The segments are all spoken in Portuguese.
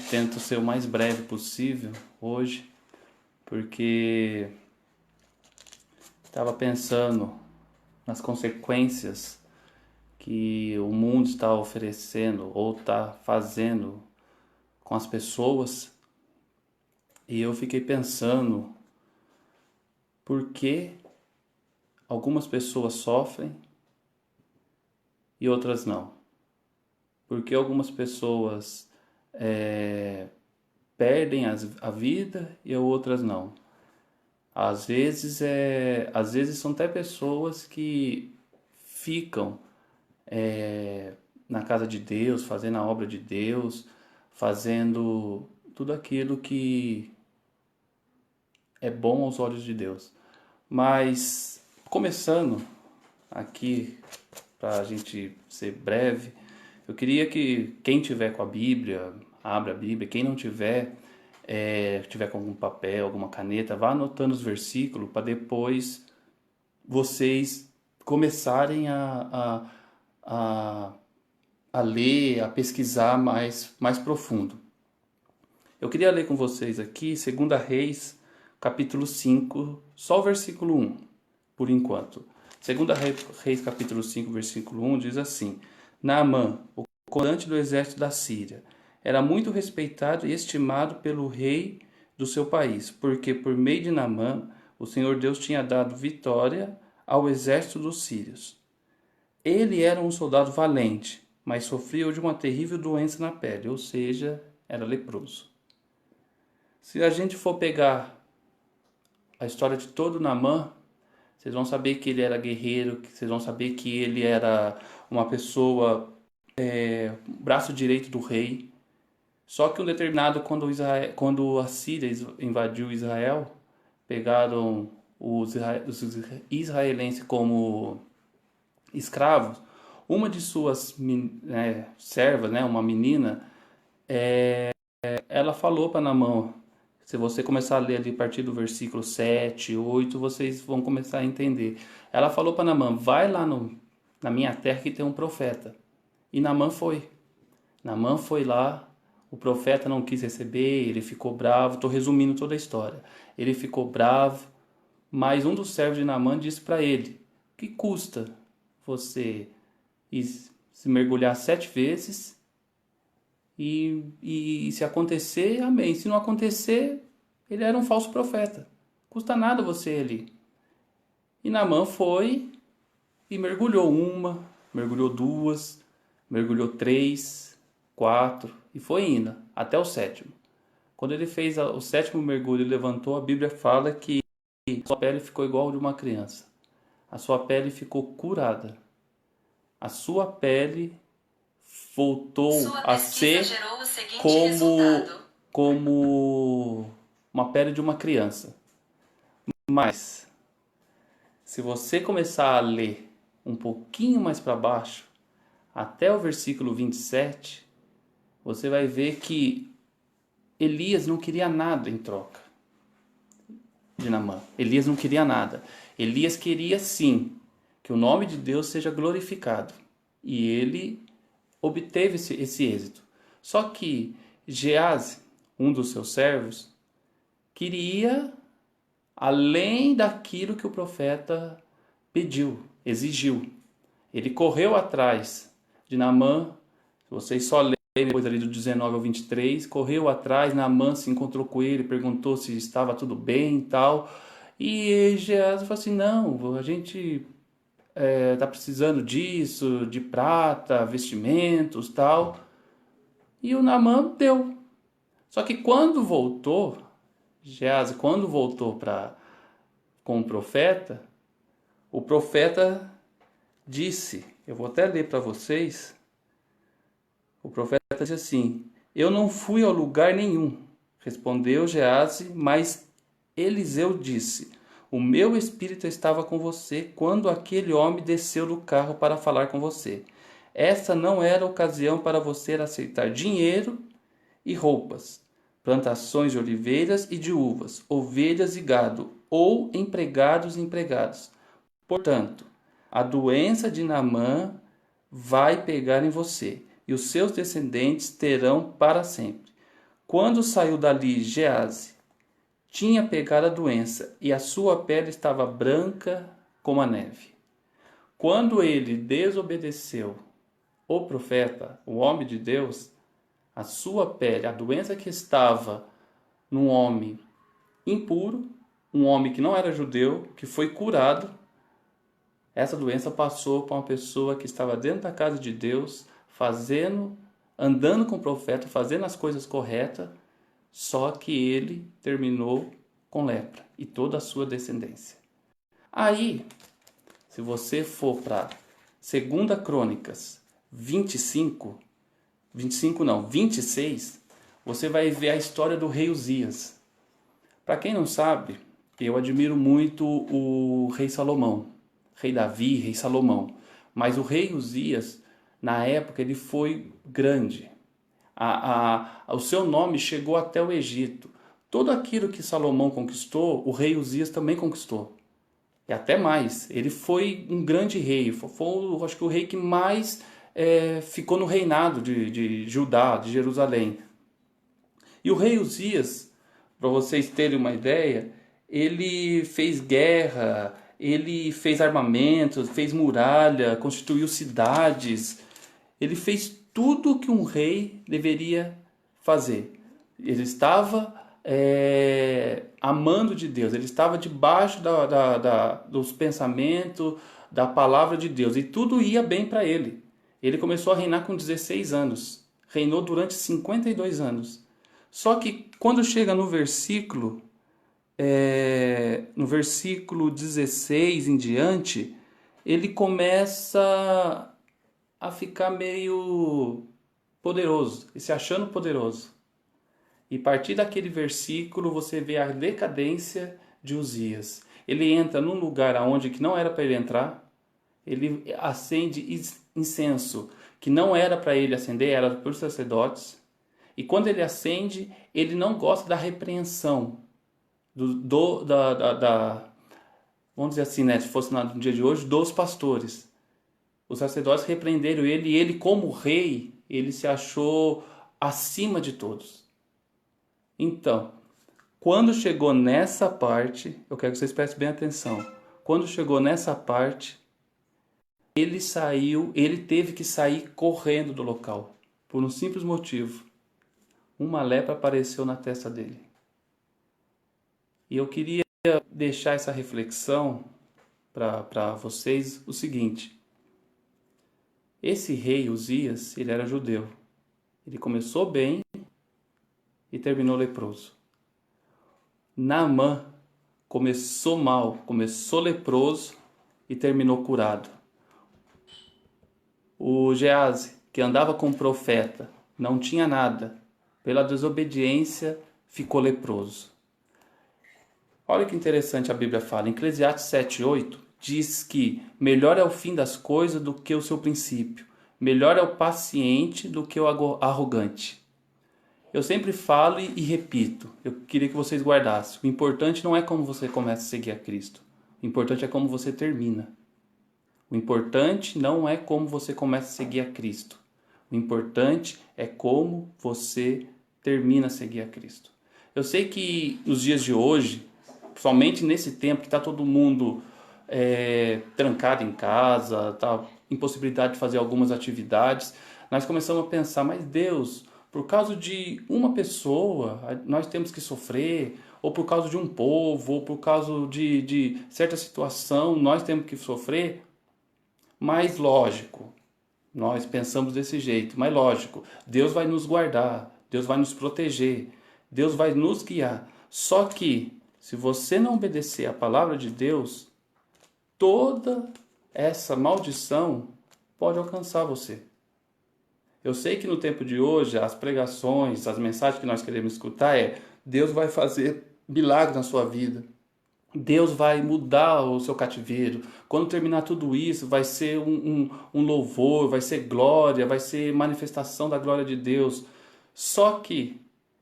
tento ser o mais breve possível hoje, porque estava pensando nas consequências que o mundo está oferecendo ou está fazendo com as pessoas, e eu fiquei pensando por que algumas pessoas sofrem e outras não. Por que algumas pessoas perdem a vida e outras não. Às vezes são até pessoas que ficam na casa de Deus, fazendo a obra de Deus, fazendo tudo aquilo que é bom aos olhos de Deus. Mas, começando aqui, para a gente ser breve, eu queria que quem tiver com a Bíblia, abra a Bíblia. Quem não tiver, tiver com algum papel, alguma caneta, vá anotando os versículos para depois vocês começarem a, a ler, a pesquisar mais profundo. Eu queria ler com vocês aqui 2 Reis, capítulo 5, só o versículo 1, por enquanto. 2 Reis, capítulo 5, versículo 1, diz assim: Naamã, o comandante do exército da Síria, era muito respeitado e estimado pelo rei do seu país, porque por meio de Naamã, o Senhor Deus tinha dado vitória ao exército dos sírios. Ele era um soldado valente, mas sofria de uma terrível doença na pele, ou seja, era leproso. Se a gente for pegar a história de todo Naamã, vocês vão saber que ele era guerreiro, vocês vão saber que ele era uma pessoa, braço direito do rei. Só que um determinado, quando a Síria invadiu Israel, pegaram os israelenses como escravos. Uma de suas servas, uma menina, ela falou para Naamã, se você começar a ler ali a partir do versículo 7, 8, vocês vão começar a entender. Ela falou para Naamã, vai lá na minha terra que tem um profeta. E Naamã foi. Naamã foi lá, o profeta não quis receber, ele ficou bravo. Estou resumindo toda a história. Ele ficou bravo, mas um dos servos de Naamã disse para ele, que custa você se mergulhar 7 vezes e se acontecer, amém. Se não acontecer, ele era um falso profeta. Custa nada você ali. E Naamã foi e mergulhou mergulhou 2, mergulhou 3, 4 e foi indo até o 7º. Quando ele fez o 7º mergulho e levantou, a Bíblia fala que sua pele ficou igual a de uma criança. A sua pele ficou curada. A sua pele voltou a ser como uma pele de uma criança. Mas, se você começar a ler um pouquinho mais para baixo, até o versículo 27, você vai ver que Elias não queria nada em troca de Naamã. Elias não queria nada. Elias queria sim que o nome de Deus seja glorificado. E ele obteve esse êxito. Só que Geazi, um dos seus servos, queria além daquilo que o profeta pediu, exigiu. Ele correu atrás de Naamã, vocês só leem depois ali do 19 ao 23, correu atrás, Naamã se encontrou com ele, perguntou se estava tudo bem e tal. E Geazi falou assim, não, a gente está precisando disso, de prata, vestimentos tal. E o Naamã deu. Só que quando voltou, Geazi, quando voltou com o profeta disse, eu vou até ler para vocês, o profeta disse assim, eu não fui ao lugar nenhum, respondeu Geazi, mas Eliseu disse, o meu espírito estava com você quando aquele homem desceu do carro para falar com você. Essa não era ocasião para você aceitar dinheiro e roupas, plantações de oliveiras e de uvas, ovelhas e gado, ou empregados e empregadas. Portanto, a doença de Naamã vai pegar em você, e os seus descendentes terão para sempre. Quando saiu dali Geazi, tinha pegado a doença e a sua pele estava branca como a neve. Quando ele desobedeceu o profeta, o homem de Deus, a sua pele, a doença que estava num homem impuro, um homem que não era judeu, que foi curado, essa doença passou para uma pessoa que estava dentro da casa de Deus, andando com o profeta, fazendo as coisas corretas, só que ele terminou com lepra e toda a sua descendência. Aí, se você for para 2 Crônicas 26, você vai ver a história do rei Uzias. Para quem não sabe, eu admiro muito o rei Salomão, rei Davi, rei Salomão. Mas o rei Uzias, na época, ele foi grande. O seu nome chegou até o Egito. Tudo aquilo que Salomão conquistou, o rei Uzias também conquistou. E até mais, ele foi um grande rei, foi acho que o rei que mais ficou no reinado de Judá, de Jerusalém. E o rei Uzias, para vocês terem uma ideia, ele fez guerra, ele fez armamentos, fez muralha, constituiu cidades, ele fez tudo que um rei deveria fazer. Ele estava amando de Deus, ele estava debaixo dos pensamentos, da palavra de Deus, e tudo ia bem para ele. Ele começou a reinar com 16 anos, reinou durante 52 anos. Só que quando chega no versículo 16 em diante, ele começa a ficar meio poderoso, e se achando poderoso. E a partir daquele versículo você vê a decadência de Uzias. Ele entra num lugar onde que não era para ele entrar, ele acende incenso que não era para ele acender, era para os sacerdotes. E quando ele acende, ele não gosta da repreensão, vamos dizer assim, né, se fosse no dia de hoje, dos pastores. Os sacerdotes repreenderam ele e ele, como rei, ele se achou acima de todos. Então, quando chegou nessa parte, eu quero que vocês prestem bem atenção. Quando chegou nessa parte, ele teve que sair correndo do local, por um simples motivo. Uma lepra apareceu na testa dele. E eu queria deixar essa reflexão para vocês o seguinte. Esse rei Uzias, ele era judeu. Ele começou bem e terminou leproso. Naamã começou mal, começou leproso e terminou curado. O Geazi, que andava com o profeta, não tinha nada. Pela desobediência, ficou leproso. Olha que interessante a Bíblia fala. Em Eclesiastes 7:8 diz que melhor é o fim das coisas do que o seu princípio. Melhor é o paciente do que o arrogante. Eu sempre falo e repito. Eu queria que vocês guardassem. O importante não é como você começa a seguir a Cristo. O importante é como você termina. O importante não é como você começa a seguir a Cristo. O importante é como você termina a seguir a Cristo. Eu sei que nos dias de hoje, somente nesse tempo que está todo mundo trancado em casa, tá, impossibilidade de fazer algumas atividades, nós começamos a pensar, mas Deus, por causa de uma pessoa, nós temos que sofrer, ou por causa de um povo, ou por causa de certa situação, nós temos que sofrer. Mas lógico, nós pensamos desse jeito, mas lógico, Deus vai nos guardar, Deus vai nos proteger, Deus vai nos guiar. Só que, se você não obedecer a palavra de Deus, toda essa maldição pode alcançar você. Eu sei que no tempo de hoje, as pregações, as mensagens que nós queremos escutar Deus vai fazer milagre na sua vida. Deus vai mudar o seu cativeiro. Quando terminar tudo isso, vai ser um louvor, vai ser glória, vai ser manifestação da glória de Deus. Só que,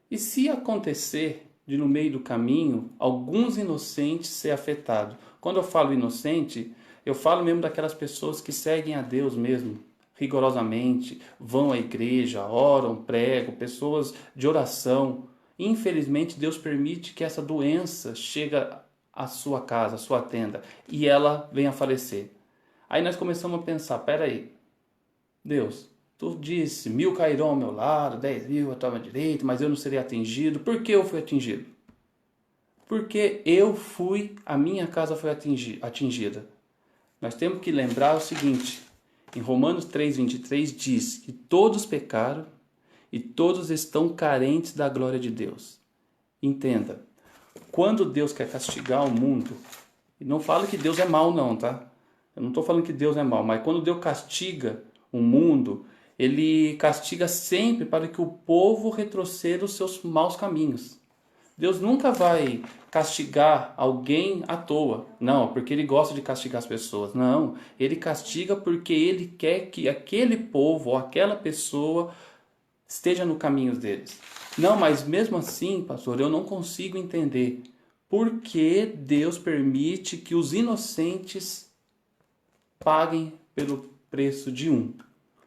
e se acontecer de no meio do caminho, alguns inocentes ser afetados? Quando eu falo inocente, eu falo mesmo daquelas pessoas que seguem a Deus mesmo, rigorosamente, vão à igreja, oram, pregam, pessoas de oração. Infelizmente, Deus permite que essa doença chegue à sua casa, à sua tenda, e ela venha a falecer. Aí nós começamos a pensar, peraí, Deus, tu disse, 1.000 cairão ao meu lado, 10.000 à tua direita, mas eu não serei atingido. Por que eu fui atingido? Porque a minha casa foi atingida. Nós temos que lembrar o seguinte, em Romanos 3:23 diz que todos pecaram e todos estão carentes da glória de Deus. Entenda, quando Deus quer castigar o mundo, e não fala que Deus é mau não, tá? Eu não estou falando que Deus é mau, mas quando Deus castiga o mundo, Ele castiga sempre para que o povo retroceda os seus maus caminhos. Deus nunca vai castigar alguém à toa. Não, porque Ele gosta de castigar as pessoas. Não, Ele castiga porque Ele quer que aquele povo ou aquela pessoa esteja no caminho deles. Não, mas mesmo assim, pastor, eu não consigo entender por que Deus permite que os inocentes paguem pelo preço de um.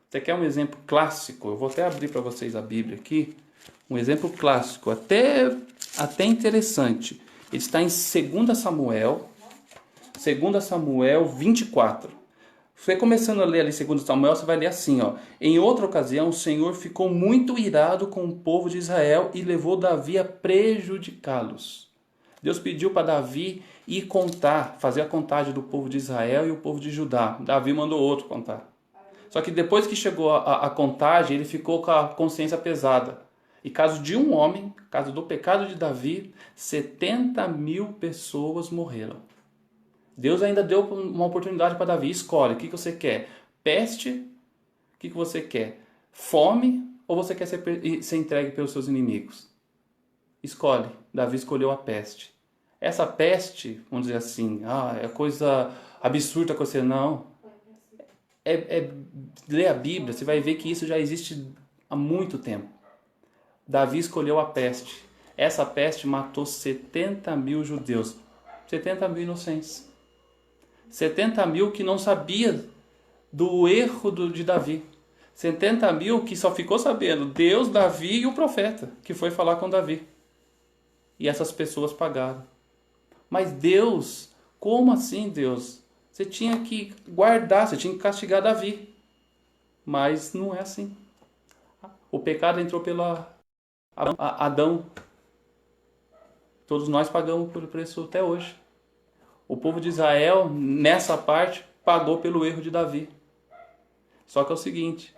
Você quer um exemplo clássico? Eu vou até abrir para vocês a Bíblia aqui. Um exemplo clássico, até interessante. Ele está em 2 Samuel 24. Você começando a ler ali 2 Samuel, você vai ler assim, ó. Em outra ocasião, o Senhor ficou muito irado com o povo de Israel e levou Davi a prejudicá-los. Deus pediu para Davi ir fazer a contagem do povo de Israel e o povo de Judá. Davi mandou outro contar. Só que depois que chegou a contagem, ele ficou com a consciência pesada. E caso de um homem, caso do pecado de Davi, 70.000 pessoas morreram. Deus ainda deu uma oportunidade para Davi. Escolhe, o que você quer? Peste? O que você quer? Fome? Ou você quer ser entregue pelos seus inimigos? Escolhe. Davi escolheu a peste. Essa peste, vamos dizer assim, é coisa absurda com você. Não. Ler a Bíblia, você vai ver que isso já existe há muito tempo. Davi escolheu a peste. Essa peste matou 70.000 judeus. 70.000 inocentes. 70.000 que não sabia do erro de Davi. 70.000 que só ficou sabendo Deus, Davi e o profeta, que foi falar com Davi. E essas pessoas pagaram. Mas Deus, como assim Deus? Você tinha que guardar, você tinha que castigar Davi. Mas não é assim. O pecado entrou pela Adão. Todos nós pagamos por preço até hoje. O povo de Israel, nessa parte, pagou pelo erro de Davi. Só que é o seguinte,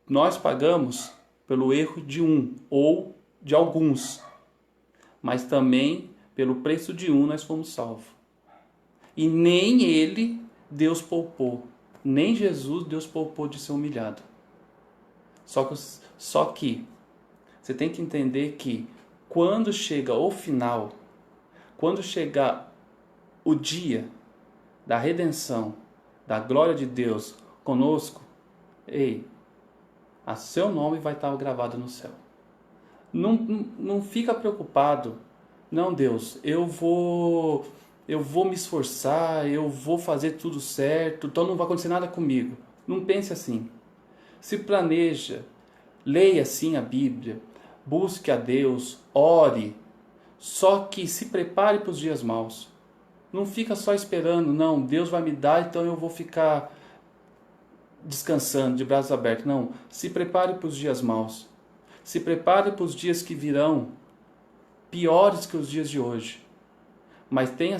nós pagamos pelo erro de um ou de alguns, mas também pelo preço de um nós fomos salvos. E nem ele Deus poupou, nem Jesus Deus poupou de ser humilhado. Só que você tem que entender que quando chega o final, quando chegar o dia da redenção, da glória de Deus conosco, a seu nome vai estar gravado no céu. Não fica preocupado. Não, Deus, eu vou me esforçar, eu vou fazer tudo certo, então não vai acontecer nada comigo. Não pense assim. Se planeja, leia sim a Bíblia, busque a Deus, ore, só que se prepare para os dias maus. Não fica só esperando, não, Deus vai me dar, então eu vou ficar descansando, de braços abertos. Não, se prepare para os dias maus. Se prepare para os dias que virão, piores que os dias de hoje. Mas tenha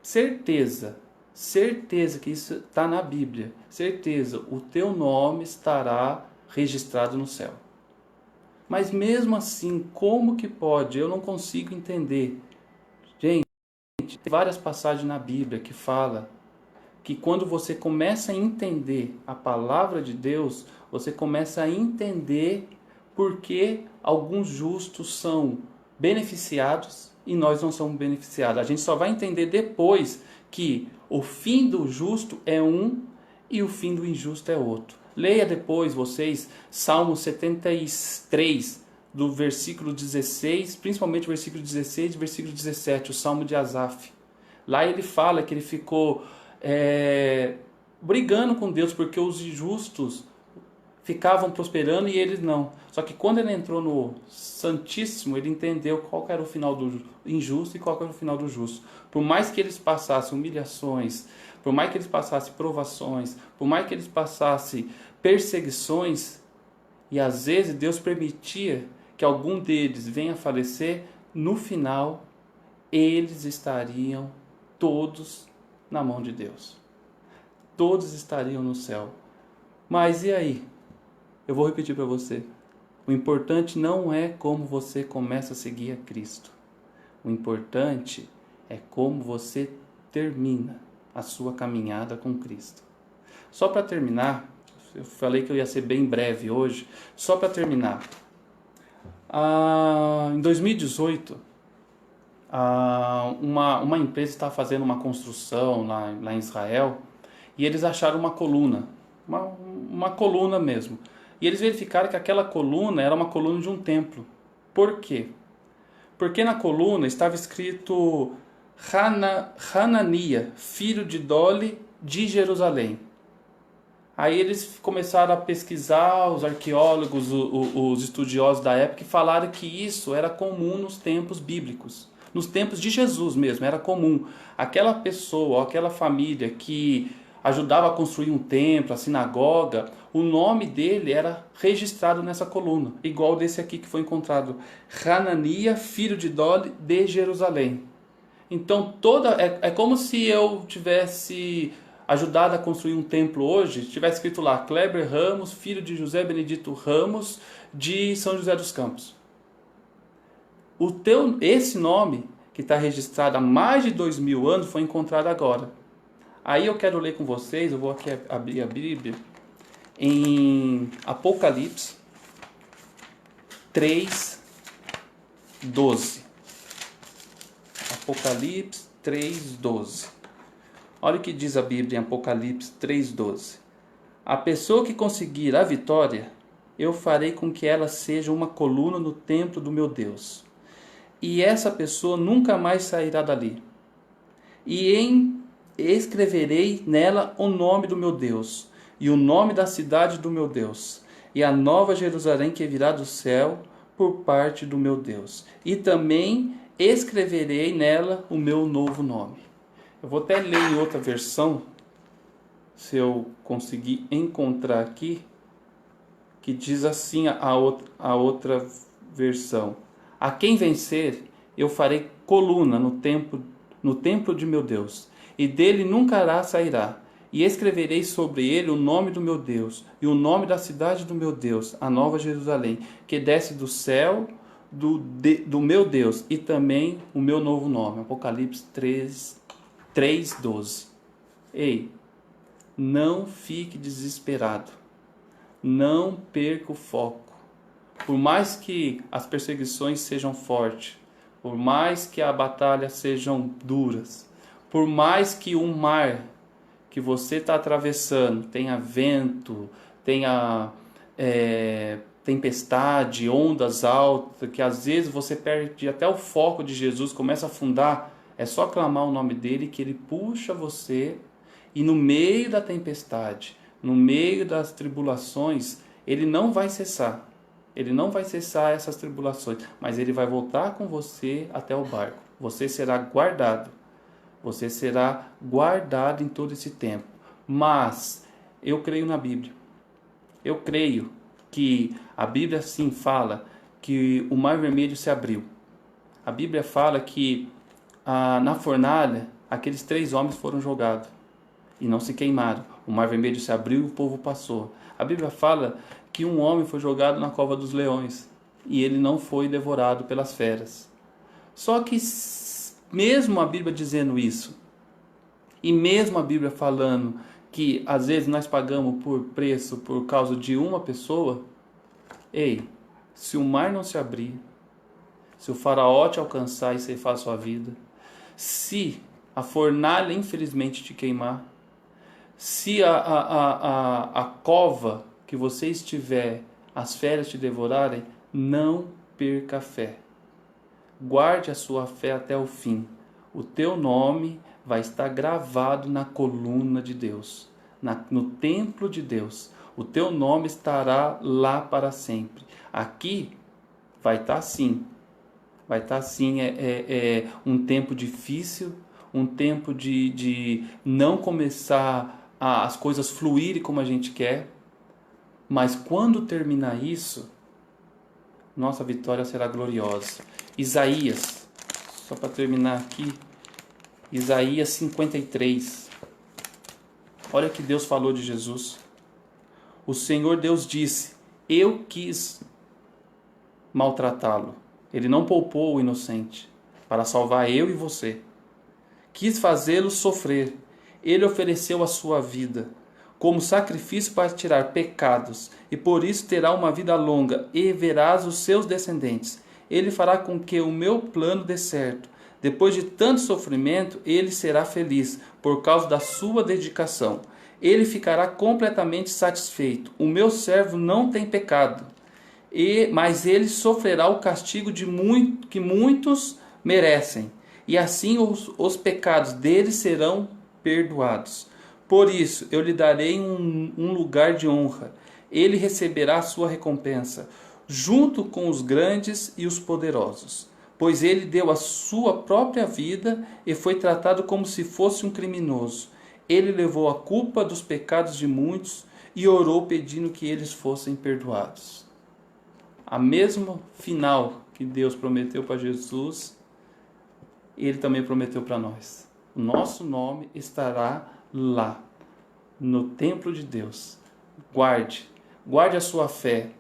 certeza que isso está na Bíblia. Certeza, o teu nome estará registrado no céu. Mas mesmo assim, como que pode? Eu não consigo entender. Gente, tem várias passagens na Bíblia que fala que quando você começa a entender a palavra de Deus, você começa a entender por que alguns justos são beneficiados e nós não somos beneficiados. A gente só vai entender depois que o fim do justo é um e o fim do injusto é outro. Leia depois vocês Salmo 73, do versículo 16, principalmente o versículo 16 e versículo 17, o Salmo de Asaf. Lá ele fala que ele ficou brigando com Deus, porque os injustos ficavam prosperando e eles não. Só que quando ele entrou no Santíssimo, ele entendeu qual era o final do injusto e qual era o final do justo. Por mais que eles passassem humilhações, por mais que eles passassem provações, por mais que eles passassem perseguições, e às vezes Deus permitia que algum deles venha a falecer, no final eles estariam todos na mão de Deus. Todos estariam no céu. Mas e aí? Eu vou repetir para você. O importante não é como você começa a seguir a Cristo. O importante é como você termina a sua caminhada com Cristo. Só para terminar, eu falei que eu ia ser bem breve hoje. Só para terminar, em 2018, uma empresa estava fazendo uma construção lá em Israel e eles acharam uma coluna, uma coluna mesmo. E eles verificaram que aquela coluna era uma coluna de um templo. Por quê? Porque na coluna estava escrito Hanania, filho de Doli, de Jerusalém. Aí eles começaram a pesquisar, os arqueólogos, os estudiosos da época, e falaram que isso era comum nos tempos bíblicos. Nos tempos de Jesus mesmo, era comum. Aquela pessoa, aquela família que ajudava a construir um templo, a sinagoga, o nome dele era registrado nessa coluna, igual desse aqui que foi encontrado. Hanania, filho de Doli, de Jerusalém. Então é como se eu tivesse ajudado a construir um templo hoje, tivesse escrito lá, Kleber Ramos, filho de José Benedito Ramos, de São José dos Campos. Esse nome, que está registrado há mais de 2000 anos, foi encontrado agora. Aí eu quero ler com vocês, eu vou aqui abrir a Bíblia, em Apocalipse 3:12. Apocalipse 3:12. Olha o que diz a Bíblia em Apocalipse 3:12. A pessoa que conseguir a vitória, eu farei com que ela seja uma coluna no templo do meu Deus. E essa pessoa nunca mais sairá dali. Escreverei nela o nome do meu Deus, e o nome da cidade do meu Deus, e a nova Jerusalém que virá do céu por parte do meu Deus. E também escreverei nela o meu novo nome. Eu vou até ler em outra versão, se eu conseguir encontrar aqui, que diz assim a outra versão. A quem vencer, eu farei coluna no templo de meu Deus, e dele nunca sairá. E escreverei sobre ele o nome do meu Deus, e o nome da cidade do meu Deus, a nova Jerusalém, que desce do céu do meu Deus, e também o meu novo nome. Apocalipse 3:12. Ei, não fique desesperado. Não perca o foco. Por mais que as perseguições sejam fortes, por mais que a batalha sejam duras, por mais que o mar que você está atravessando tenha vento, tenha tempestade, ondas altas, que às vezes você perde até o foco de Jesus, começa a afundar, é só clamar o nome dele que ele puxa você, e no meio da tempestade, no meio das tribulações, ele não vai cessar. Ele não vai cessar essas tribulações, mas ele vai voltar com você até o barco. Você será guardado. Você será guardado em todo esse tempo. Mas eu creio na Bíblia. Eu creio que a Bíblia sim fala que o Mar Vermelho se abriu. A Bíblia fala que na fornalha aqueles 3 homens foram jogados e não se queimaram. O Mar Vermelho se abriu e o povo passou. A Bíblia fala que um homem foi jogado na cova dos leões e ele não foi devorado pelas feras. Só que mesmo a Bíblia dizendo isso, e mesmo a Bíblia falando que às vezes nós pagamos por preço por causa de uma pessoa, ei, se o mar não se abrir, se o faraó te alcançar e ceifar a sua vida, se a fornalha infelizmente te queimar, se a cova que você estiver, as feras te devorarem, não perca a fé. Guarde a sua fé até o fim. O teu nome vai estar gravado na coluna de Deus. no templo de Deus. O teu nome estará lá para sempre. Aqui vai estar assim. Vai estar assim, um tempo difícil, um tempo de não começar as coisas fluírem como a gente quer. Mas quando terminar isso, nossa vitória será gloriosa. Isaías, só para terminar aqui, Isaías 53. Olha que Deus falou de Jesus. O Senhor Deus disse: eu quis maltratá-lo. Ele não poupou o inocente para salvar eu e você. Quis fazê-lo sofrer. Ele ofereceu a sua vida como sacrifício para tirar pecados, e por isso terá uma vida longa, e verás os seus descendentes. Ele fará com que o meu plano dê certo. Depois de tanto sofrimento, ele será feliz, por causa da sua dedicação. Ele ficará completamente satisfeito. O meu servo não tem pecado, mas ele sofrerá o castigo que muitos merecem, e assim os pecados dele serão perdoados. Por isso, eu lhe darei um lugar de honra. Ele receberá a sua recompensa, junto com os grandes e os poderosos. Pois ele deu a sua própria vida e foi tratado como se fosse um criminoso. Ele levou a culpa dos pecados de muitos e orou pedindo que eles fossem perdoados. A mesmo final que Deus prometeu para Jesus, Ele também prometeu para nós. O nosso nome estará lá, no templo de Deus. Guarde a sua fé,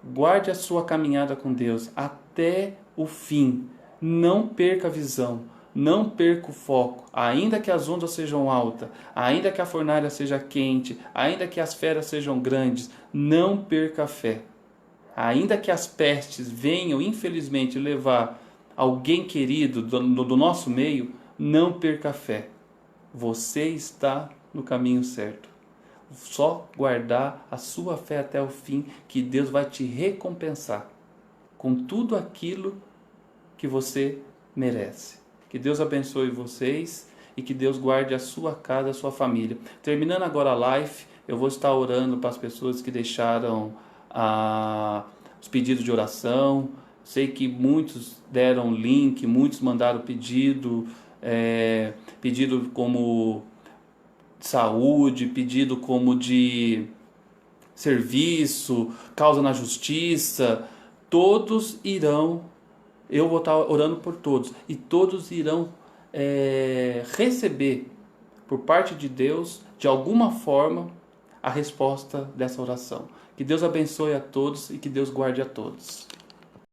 guarde a sua caminhada com Deus até o fim. Não perca a visão, não perca o foco. Ainda que as ondas sejam altas, ainda que a fornalha seja quente, ainda que as feras sejam grandes, não perca a fé. Ainda que as pestes venham, infelizmente, levar alguém querido do nosso meio, não perca a fé. Você está no caminho certo. Só guardar a sua fé até o fim, que Deus vai te recompensar com tudo aquilo que você merece. Que Deus abençoe vocês e que Deus guarde a sua casa, a sua família. Terminando agora a live, eu vou estar orando para as pessoas que deixaram os pedidos de oração. Sei que muitos deram link, muitos mandaram pedido como de saúde, pedido como de serviço, causa na justiça. Todos irão, eu vou estar orando por todos, e todos irão receber por parte de Deus, de alguma forma, a resposta dessa oração. Que Deus abençoe a todos e que Deus guarde a todos.